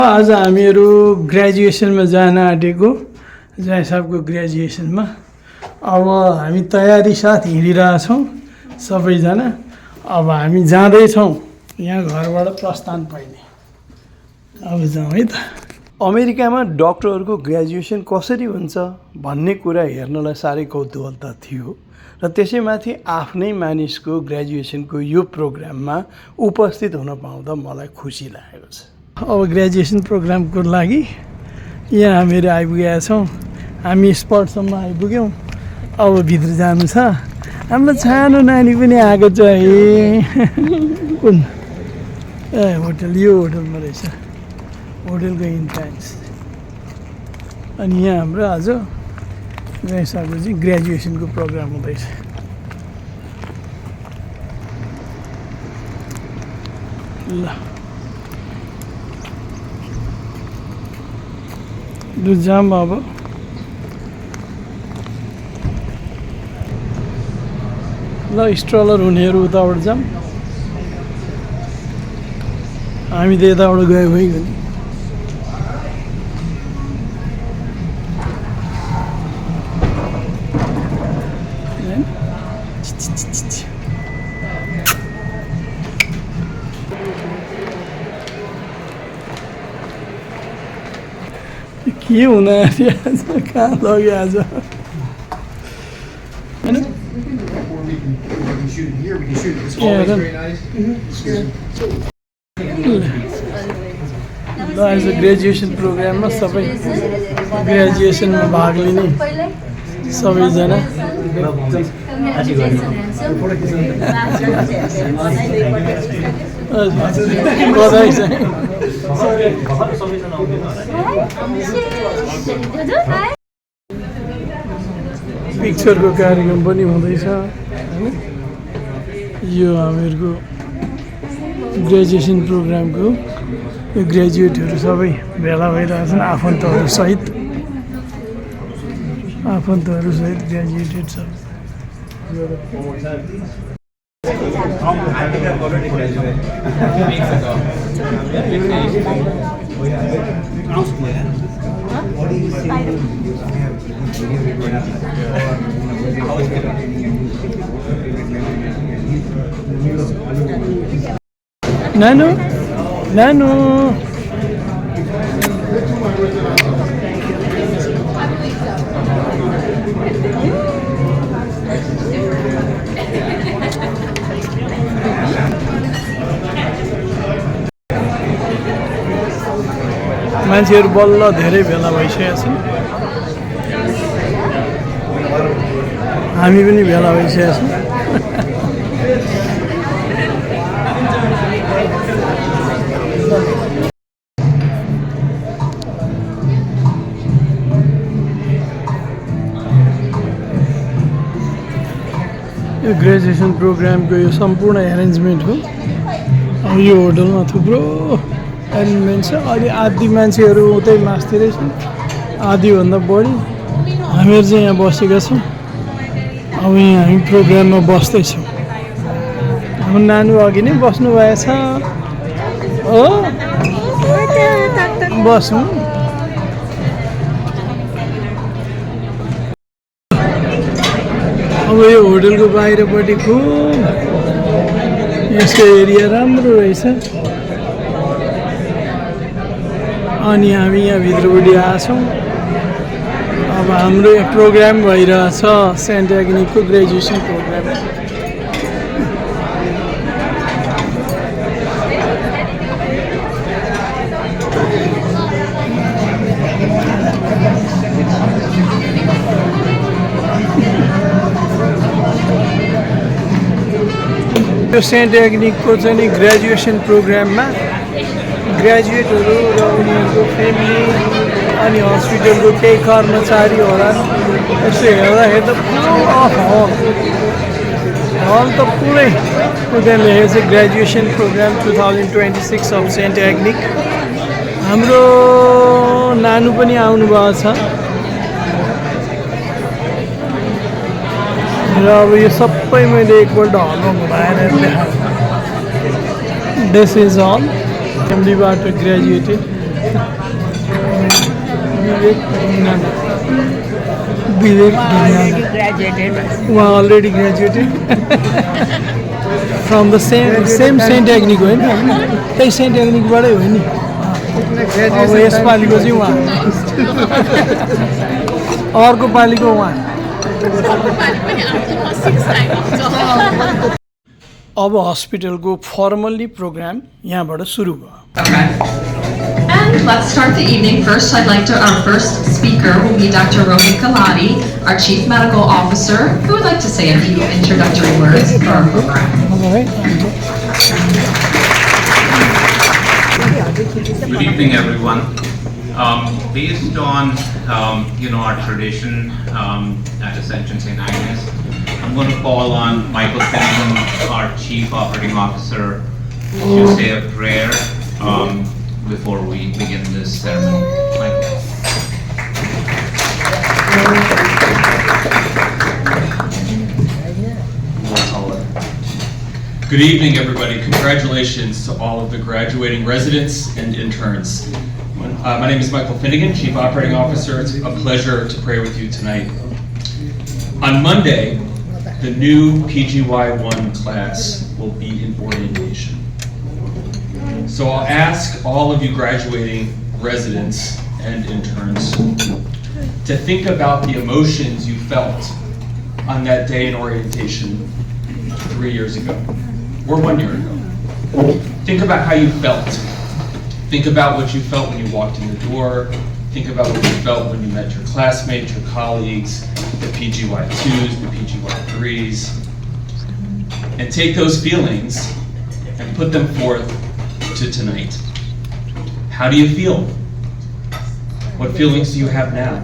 आज हामीहरू ग्रेजुएसनमा जान आँटेको जय साहबको ग्रेजुएसनमा अब हामी तयारी साथ हिँडिरहेछौँ सबैजना। अब हामी जाँदैछौँ यहाँ घरबाट प्रस्थान पाइने। अब जाउँ है त। अमेरिकामा डक्टरहरूको ग्रेजुएसन कसरी हुन्छ भन्ने कुरा हेर्नलाई साह्रै कौतूहलता थियो र त्यसैमाथि आफ्नै मानिसको ग्रेजुएसनको यो प्रोग्राममा उपस्थित हुन पाउँदा मलाई खुसी लागेको छ। अब ग्रेजुएसन प्रोग्रामको लागि यहाँ हामीहरू आइपुगेका छौँ। हामी स्पटसम्म आइपुग्यौँ। अब भित्र जानु छ। हाम्रो सानो नानी पनि आएको छ है। कुन होटल, यो होटलमा रहेछ, होटलको इन्ट्रान्स। अनि यहाँ हाम्रो आज जय साहबको चाहिँ ग्रेजुएसनको प्रोग्राम हुँदैछ। ल जाम अब। ल स्ट्रलर हुनेहरू उताबाट जाम, हामी त यताबाट गयो भइगयो नि। के हुन आँट्यो आज, कहाँ लग्यो आज ल। आज ग्रेजुएसन प्रोग्राममा सबै ग्रेजुएसनमा भाग लिने सबैजना बधाई छ। पिक्चरको कार्यक्रम पनि हुँदैछ होइन। यो हामीहरूको ग्रेजुएसन प्रोग्रामको यो ग्रेजुएटहरू सबै भेला भइरहेछन् आफन्तहरू सहित ग्रेजुएटेड सब। नानु नानु मान्छेहरू बल्ल धेरै भेला भइसकेका छन्। हामी पनि भेला भइसकेका छौँ। यो ग्रेजुएसन प्रोग्रामको यो सम्पूर्ण एरेन्जमेन्ट हो। अब यो होटलमा थुप्रो एरेन्जमेन्ट छ। अलि आधी मान्छेहरू उतै मास्तिरै छन्, आधीभन्दा बढी हामीहरू चाहिँ यहाँ बसेका छौँ। अब यहाँ हामी प्रोग्राममा बस्दैछौँ। हाम्रो नानु अघि नै बस्नु भएछ हो, बसौँ। अब यो होटलको बाहिरपट्टि खुब यसको एरिया राम्रो रहेछ। अनि हामी यहाँ भित्रपट्टि आएछौँ। अब हाम्रो यहाँ प्रोग्राम भइरहेछ सेन्ट एग्नेसको ग्रेजुएसन प्रोग्राम। यो सेन्ट एग्नेसको चाहिँ नि ग्रेजुएसन प्रोग्राममा ग्रेजुएटहरू र उनीहरूको फ्यामिली अनि हस्पिटलको केही कर्मचारी होला। यसो हेर्दाखेरि त पुरो हल त पुरै त्यहाँ लेखेको छ graduation programme 2026 of Saint Agnes. हाम्रो नानु पनि आउनुभएको छ र अब यो सबै मैले एकपल्ट हलमा घुमाएर देखाएँ। दिस इज अल फ्यामिलीबाट graduated Vivek Already graduated. already graduated from the same Saint Agnico होइन त्यही सेन्ट एग्निकबाटै हो नि अब यसपालिको चाहिँ उहाँ अर्को पालिको उहाँ अब हस्पिटलको फर्मल्ली प्रोग्राम यहाँबाट सुरु भयो Okay. And let's start the evening. First, our first speaker will be Dr. Rohit Kalati, our Chief Medical Officer, who would like to say a few introductory words for our program. Good evening, everyone. Based on our tradition at Ascension St. Agnes, I'm going to call on Michael Finnegan, our Chief Operating Officer, to say a prayer before we begin this ceremony. Michael. Good evening, everybody. Congratulations to all of the graduating residents and interns. My name is Michael Finnegan, Chief Operating Officer. It's a pleasure to pray with you tonight. On Monday, the new PGY1 class will be in orientation. So I'll ask all of you graduating residents and interns to think about the emotions you felt on that day in orientation 3 years ago, or 1 year ago. Think about how you felt. Think about what you felt when you walked in the door. Think about what you felt when you met your classmates, your colleagues, the PGY2s, the PGY3s. And take those feelings and put them forth to tonight. How do you feel? What feelings do you have now?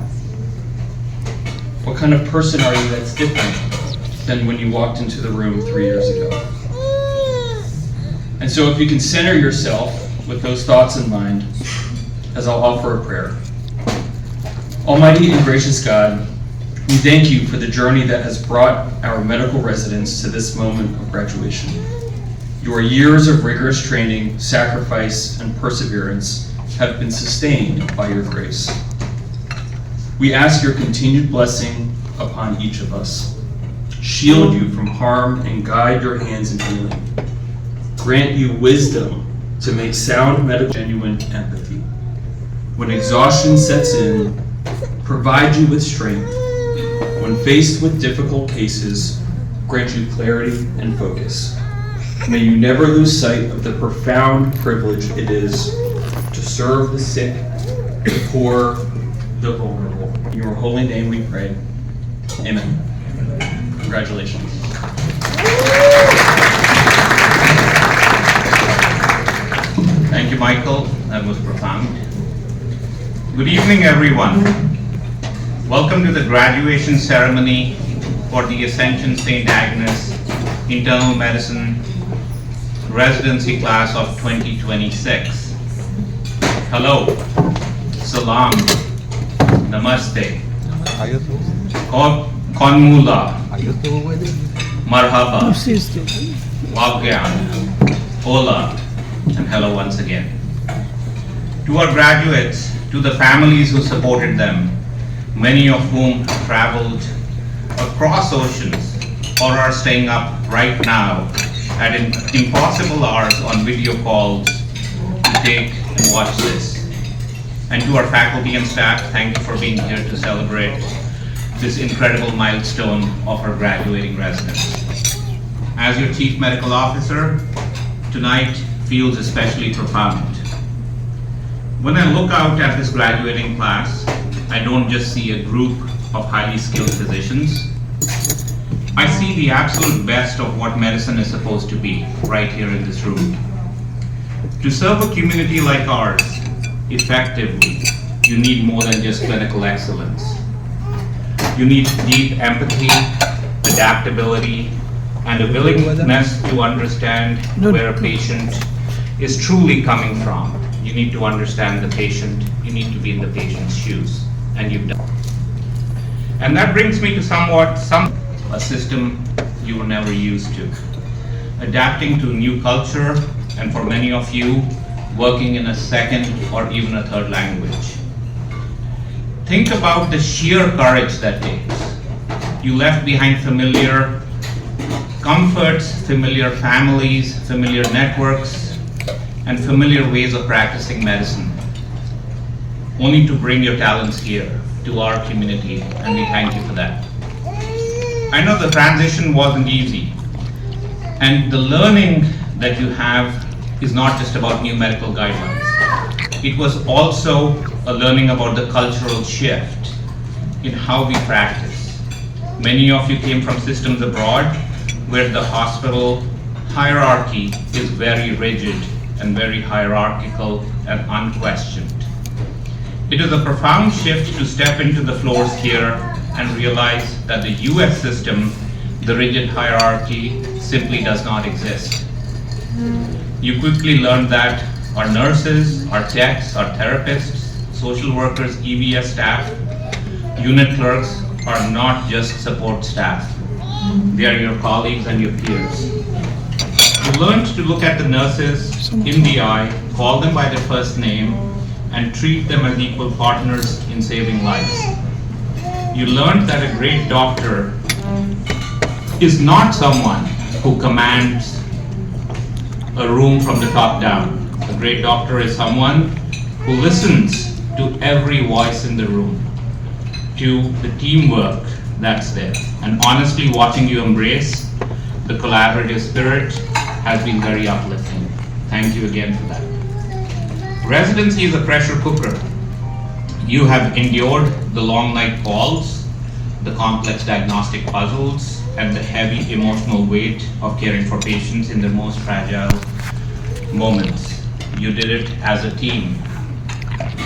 What kind of person are you that's different than when you walked into the room 3 years ago? And so if you can center yourself with those thoughts in mind, as I'll offer a prayer. Almighty and gracious God, we thank you for the journey that has brought our medical residents to this moment of graduation. Your years of rigorous training, sacrifice, and perseverance have been sustained by your grace. We ask your continued blessing upon each of us. Shield you from harm and guide your hands in healing. Grant you wisdom to make sound medical genuine empathy. When exhaustion sets in, provide you with strength. When faced with difficult cases, grant you clarity and focus. May you never lose sight of the profound privilege it is to serve the sick, the poor, the vulnerable. In your holy name we pray. Amen. Congratulations. Thank you, Michael. That was profound. Good evening, everyone. Welcome to the graduation ceremony for the Ascension St. Agnes Internal Medicine Residency Class of 2026. Hello, Salam, Namaste, Konmula, Marhaba, Wagyan, Hola, and hello once again. To our graduates, to the families who supported them, many of whom have traveled across oceans or are staying up right now at impossible hours on video calls to take and watch this. And to our faculty and staff, thank you for being here to celebrate this incredible milestone of our graduating residents. As your Chief Medical Officer, tonight feels especially profound. When I look out at this graduating class, I don't just see a group of highly skilled physicians. I see the absolute best of what medicine is supposed to be right here in this room. To serve a community like ours effectively, you need more than just clinical excellence. You need deep empathy, adaptability, and a willingness to understand where a patient is truly coming from. You need to understand the patient, you need to be in the patient's shoes, and you've done. And that brings me to a system you were never used to. Adapting to new culture, and for many of you, working in a second or even a third language. Think about the sheer courage that takes. You left behind familiar comforts, familiar families, familiar networks, and familiar ways of practicing medicine, only to bring your talents here to our community, and we thank you for that. I know the transition wasn't easy, and the learning that you have is not just about new medical guidelines. It was also a learning about the cultural shift in how we practice. Many of you came from systems abroad where the hospital hierarchy is very rigid and very hierarchical and unquestioned. It is a profound shift to step into the floors here and realize that the US system, the rigid hierarchy, simply does not exist. You quickly learned that our nurses, our techs, our therapists, social workers, EVS staff, unit clerks are not just support staff. They are your colleagues and your peers. You learned to look at the nurses in the eye, call them by their first name, and treat them as equal partners in saving lives. You learned that a great doctor is not someone who commands a room from the top down. A great doctor is someone who listens to every voice in the room, to the teamwork that's there. And honestly, watching you embrace the collaborative spirit has been very uplifting. Thank you again for that. Residency is a pressure cooker. You have endured the long night calls, the complex diagnostic puzzles, and the heavy emotional weight of caring for patients in their most fragile moments. You did it as a team,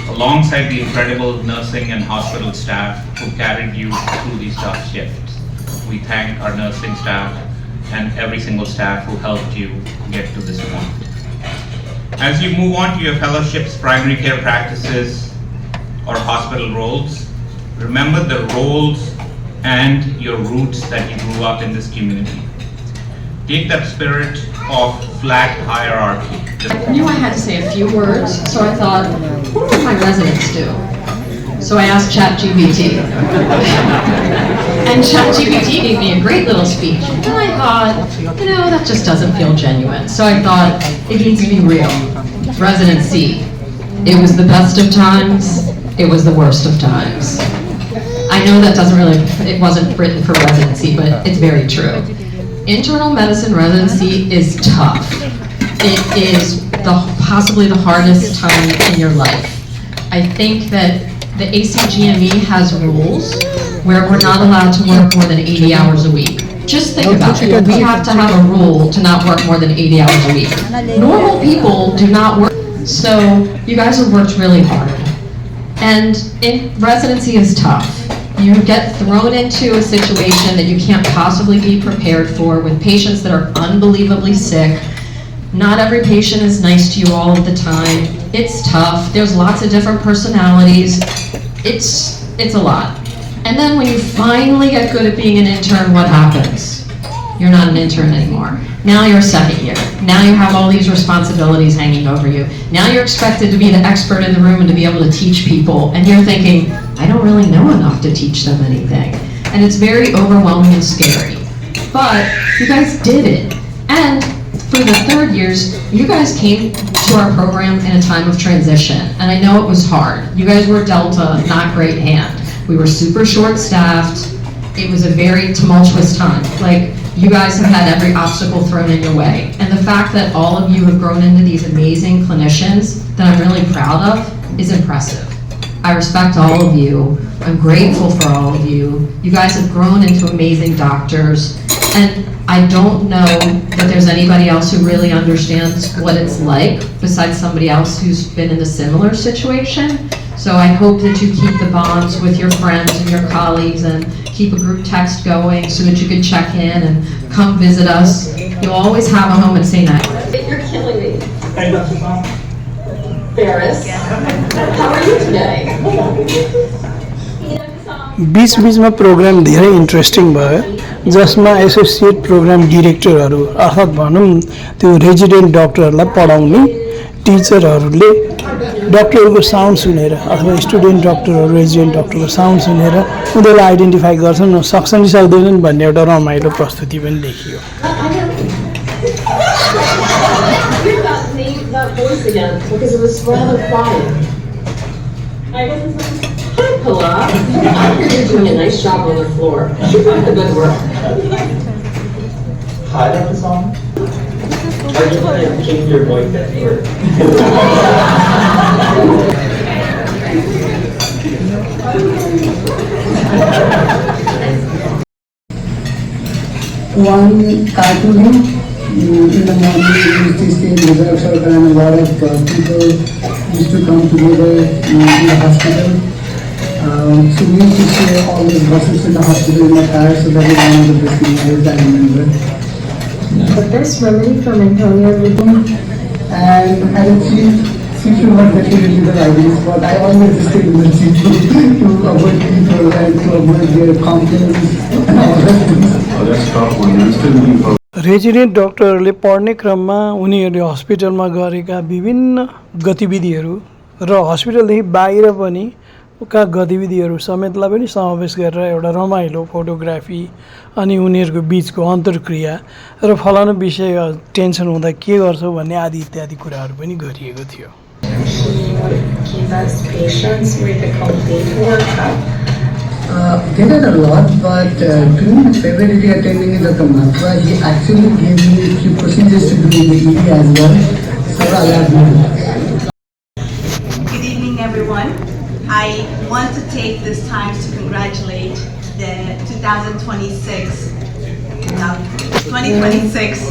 alongside the incredible nursing and hospital staff who carried you through these tough shifts. We thank our nursing staff and every single staff who helped you get to this point. As you move on to your fellowships, primary care practices, or hospital roles, remember the roles and your roots that you grew up in this community. Take that spirit of flat hierarchy. I knew I had to say a few words, so I thought, what would my residents do? So I asked ChatGPT. And ChatGPT gave me a great little speech. And I thought, that just doesn't feel genuine. So I thought, it needs to be real. Residency. It was the best of times, it was the worst of times. I know that it wasn't written for residency, but it's very true. Internal medicine residency is tough. It is possibly the hardest time in your life. I think that the ACGME has rules where we're not allowed to work more than 80 hours a week. Just think about it. We have to have a rule to not work more than 80 hours a week. Normal people do not work. So you guys have worked really hard. And residency is tough. You get thrown into a situation that you can't possibly be prepared for with patients that are unbelievably sick. Not every patient is nice to you all of the time. It's tough. There's lots of different personalities. It's a lot. And then when you finally get good at being an intern, what happens? You're not an intern anymore. Now you're a second year. Now you have all these responsibilities hanging over you. Now you're expected to be the expert in the room and to be able to teach people. And you're thinking, I don't really know enough to teach them anything. And it's very overwhelming and scary. But you guys did it. And for the third years, you guys came to our program in a time of transition. And I know it was hard. You guys were dealt a not great hand. We were super short-staffed. It was a very tumultuous time. You guys have had every obstacle thrown in your way. And the fact that all of you have grown into these amazing clinicians that I'm really proud of is impressive. I respect all of you. I'm grateful for all of you. You guys have grown into amazing doctors. And I don't know that there's anybody else who really understands what it's like besides somebody else who's been in a similar situation. So I hope that you keep the bonds with your friends and your colleagues and keep a group text going so that you can check in and come visit us. You'll always have a home in St. Agnes. You're killing me. Ferris, how are you today? बीच-बीचमा program धेरै interesting भयो जसमा associate programme डिरेक्टरहरू अर्थात् भनौँ त्यो resident डाक्टरहरूलाई पढाउने टिचरहरूले डक्टरको sound सुनेर अथवा स्टुडेन्ट डक्टरहरू रेजिडेन्ट डक्टरको साउन्ड सुनेर उनीहरूलाई आइडेन्टिफाई गर्छन् सक्छन् कि सक्दैनन् भन्ने एउटा रमाइलो प्रस्तुति पनि देखियो। That voice again because it was rather quiet. Hi, Pala. I think you're doing a nice job on the floor. Keep up the good work. Hi, Dr. Song. Are you going to change your voice at work? One cartoon in the morning used to stay in reserve circle and a lot of people used to come together in the hospital. So we used to share all those buses in the hospital in the car, so that was one of the best memories I remember. The best memory from Antonio Rhythm. And I don't see was definitely the right spot. I always stayed in the seat to avoid people and to avoid their complaints and all that things. Oh, that's a tough one. I'm still looking for. Resident डक्टरहरूले पढ्ने क्रममा उनीहरूले हस्पिटलमा गरेका विभिन्न गतिविधिहरू र हस्पिटलदेखि बाहिर पनि का गतिविधिहरू समेतलाई पनि समावेश गरेर एउटा रमाइलो फोटोग्राफी अनि उनीहरूको बिचको अन्तर्क्रिया र फलानु विषय टेन्सन हुँदा के गर्छौ भन्ने आदि इत्यादि कुराहरू पनि गरिएको थियो। She would give us patients with a complete workup. There are a lot, but to me, my favorite attending is Dr. Mathura. He actually gave me a few procedures to do in the ED as well. So I love him. Good evening, everyone. I want to take this time to congratulate the 2026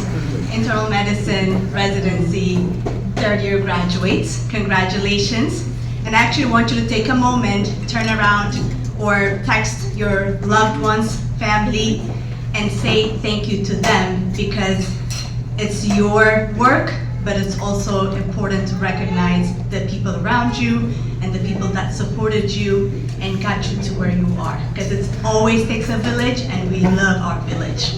Internal Medicine Residency third year graduates. Congratulations. And I actually want you to take a moment, turn around, or text your loved ones, family, and say thank you to them, because it's your work, but it's also important to recognize the people around you and the people that supported you and got you to where you are, because it always takes a village and we love our village.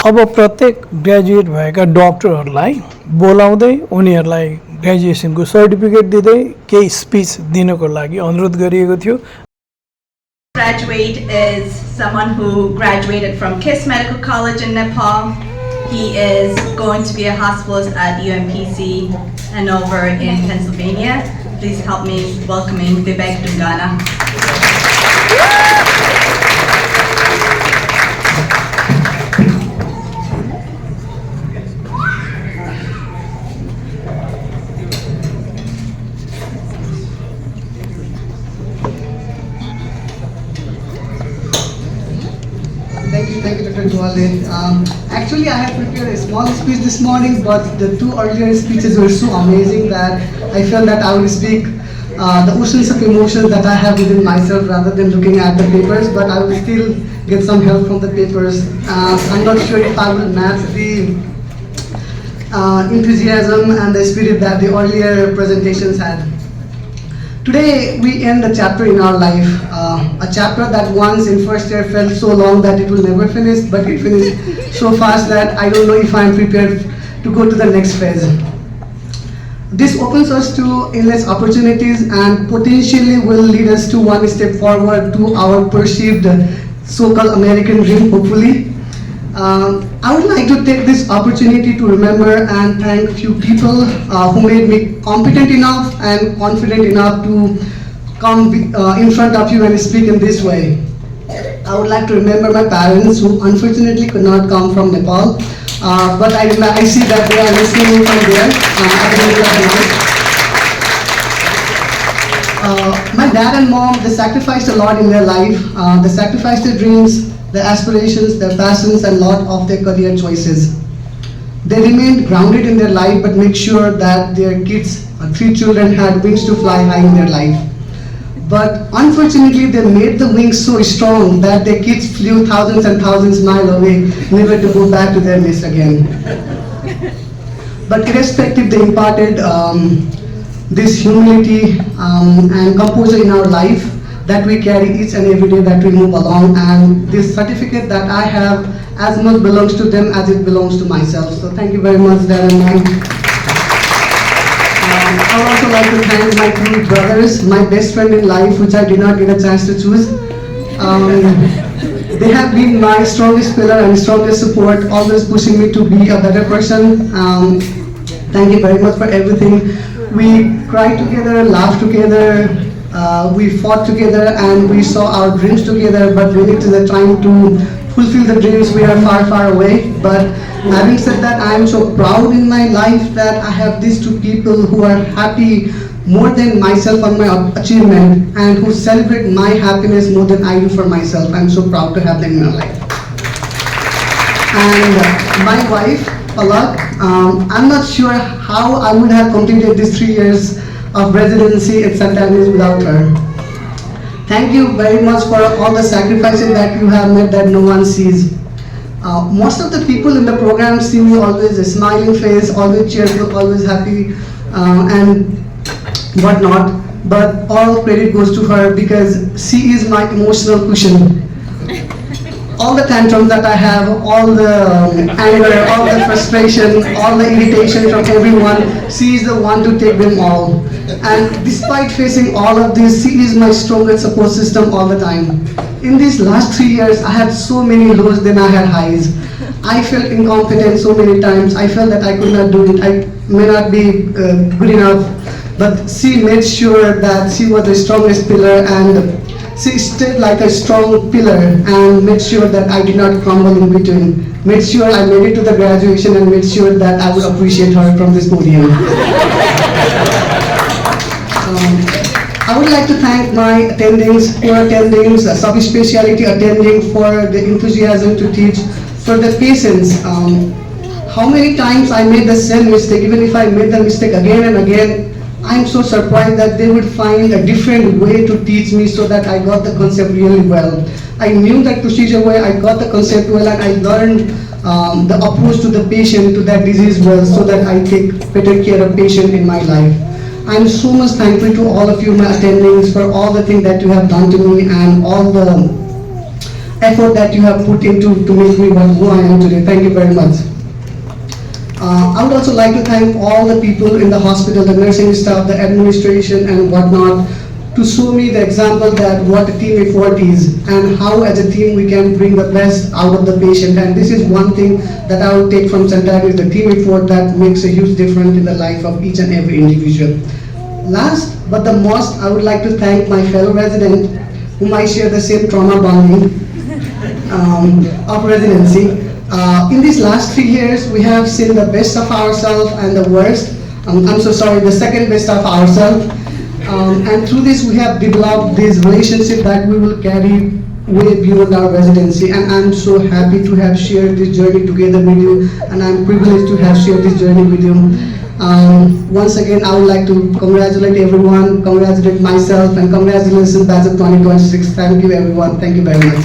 अब प्रत्येक graduate भएका डक्टरहरूलाई बोलाउँदै उनीहरूलाई ग्रेजुएसनको certificate दिँदै केही speech दिनको लागि अनुरोध गरिएको थियो। Graduate is someone who graduated from KISS Medical College in Nepal. He is going to be a hospitalist at UMPC and over in Pennsylvania. Please help me welcoming Vivek Dungana. Thank you, Dr. Dwalin. Actually, I had prepared a small speech this morning, but the two earlier speeches were so amazing that I felt that I would speak the oceans of emotions that I have within myself rather than looking at the papers, but I will still get some help from the papers. I'm not sure if I will match the enthusiasm and the spirit that the earlier presentations had. Today we end a chapter in our life, a chapter that once in first year felt so long that it will never finish, but it finished so fast that I don't know if I'm prepared to go to the next phase. This opens us to endless opportunities and potentially will lead us to one step forward to our perceived so-called American dream, hopefully. I would like to take this opportunity to remember and thank a few people who made me competent enough and confident enough to come in front of you and speak in this way. I would like to remember my parents who unfortunately could not come from Nepal, but I see that they are listening from there. My dad and mom, they sacrificed a lot in their life. They sacrificed their dreams, their aspirations, their passions, and lot of their career choices. They remained grounded in their life, but made sure that their kids, 3 children, had wings to fly high in their life. But unfortunately, they made the wings so strong that their kids flew thousands and thousands miles away, never to go back to their nest again. But irrespective, they imparted this humility and composure in our life that we carry each and every day that we move along, and this certificate that I have as much belongs to them as it belongs to myself. So thank you very much, Dad and Mom. I would also like to thank my two brothers, my best friend in life, which I did not get a chance to choose. They have been my strongest pillar and strongest support, always pushing me to be a better person. Thank you very much for everything. We cried together, laughed together, we fought together, and we saw our dreams together. But when it is a time to fulfill the dreams, we are far, far away. But having said that, I am so proud in my life that I have these two people who are happy more than myself on my achievement and who celebrate my happiness more than I do for myself. I'm so proud to have them in my life. And my wife, Palak, I'm not sure how I would have completed these 3 years of residency at St. Agnes without her. Thank you very much for all the sacrifices that you have made that no one sees. Most of the people in the program see me always a smiling face, always cheerful, always happy, and whatnot. But all credit goes to her because she is my emotional cushion. All the tantrums that I have, all the anger, all the frustration, all the irritation from everyone, she is the one to take them all. And despite facing all of this, she is my strongest support system all the time. In these last 3 years, I had so many lows than I had highs. I felt incompetent so many times. I felt that I could not do it. I may not be good enough. But she made sure that she was the strongest pillar, and she stayed like a strong pillar and made sure that I did not crumble in between. Made sure I made it to the graduation and made sure that I would appreciate her from this podium. I would like to thank my attendings, poor attendings, subspecialty attending for the enthusiasm to teach, for the patience. How many times I made the same mistake, even if I made the mistake again and again, I'm so surprised that they would find a different way to teach me so that I got the concept really well. I knew that procedure well, I got the concept well, and I learned the approach to the patient, to that disease well, so that I take better care of patient in my life. I'm so much thankful to all of you, my attendings, for all the things that you have done to me and all the effort that you have put into to make me who I am today. Thank you very much. I would also like to thank all the people in the hospital, the nursing staff, the administration and whatnot, to show me the example that what a team effort is and how as a team we can bring the best out of the patient. And this is one thing that I will take from St. Agnes, the team effort that makes a huge difference in the life of each and every individual. Last but the most, I would like to thank my fellow resident whom I share the same trauma bonding of residency. In these last 3 years, we have seen the best of ourselves and the worst. I'm so sorry, the second best of ourselves. And through this, we have developed this relationship that we will carry way beyond our residency. And I'm so happy to have shared this journey together with you. And I'm privileged to have shared this journey with you. Once again, I would like to congratulate everyone, congratulate myself, and congratulations Batch of 2026. Thank you, everyone. Thank you very much.